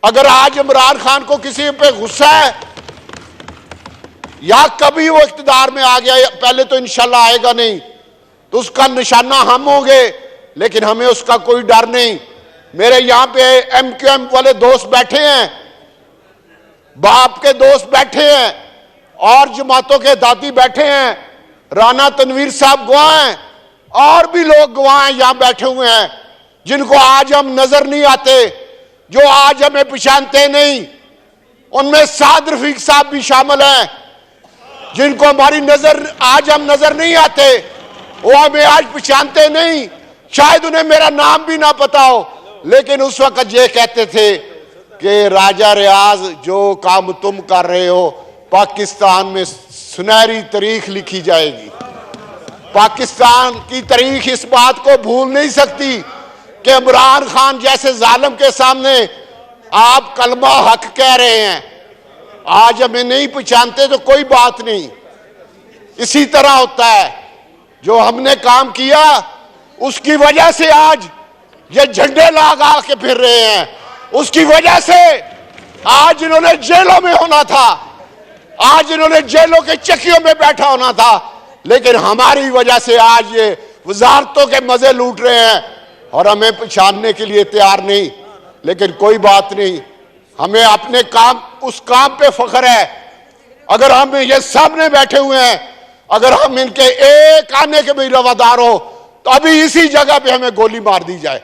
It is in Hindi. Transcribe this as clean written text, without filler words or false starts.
अगर आज इमरान खान को किसी पे गुस्सा है या कभी वो इख्तिदार में आ गया, पहले तो इंशाल्लाह आएगा नहीं, तो उसका निशाना हम होंगे, लेकिन हमें उसका कोई डर नहीं। मेरे यहां पे MQM वाले दोस्त बैठे हैं, बाप के दोस्त बैठे हैं और जमातों के दादी बैठे हैं, राना तनवीर साहब गवाह हैं और भी लोग गवाह हैं यहां बैठे हुए हैं, जिनको आज हम नजर नहीं आते, जो आज हमें पहचानते नहीं। उनमें साद रफीक साहब भी शामिल हैं, जिनको हमारी नजर आज हम नजर नहीं आते, वो हमें आज पहचानते नहीं, शायद उन्हें मेरा नाम भी ना पता हो, लेकिन उस वक्त ये कहते थे कि राजा रियाज जो काम तुम कर रहे हो पाकिस्तान में सुनहरी तारीख लिखी जाएगी। पाकिस्तान की तारीख इस बात को भूल नहीं सकती कि इमरान खान जैसे जालिम के सामने आप कलमा हक कह रहे हैं। आज हमें नहीं पहचानते तो कोई बात नहीं, इसी तरह होता है। जो हमने काम किया उसकी वजह से आज ये झंडे लगा के फिर रहे हैं, उसकी वजह से आज इन्होंने जेलों में होना था, आज इन्होंने जेलों के चक्कियों में बैठा होना था, लेकिन हमारी वजह से आज ये वजारतों के मजे लूट रहे हैं और हमें पहचानने के लिए तैयार नहीं। लेकिन कोई बात नहीं, हमें अपने काम, उस काम पे फख्र है। अगर हम ये सामने बैठे हुए हैं, अगर हम इनके एक आने के भी रवादार हो तो अभी इसी जगह पे हमें गोली मार दी जाए।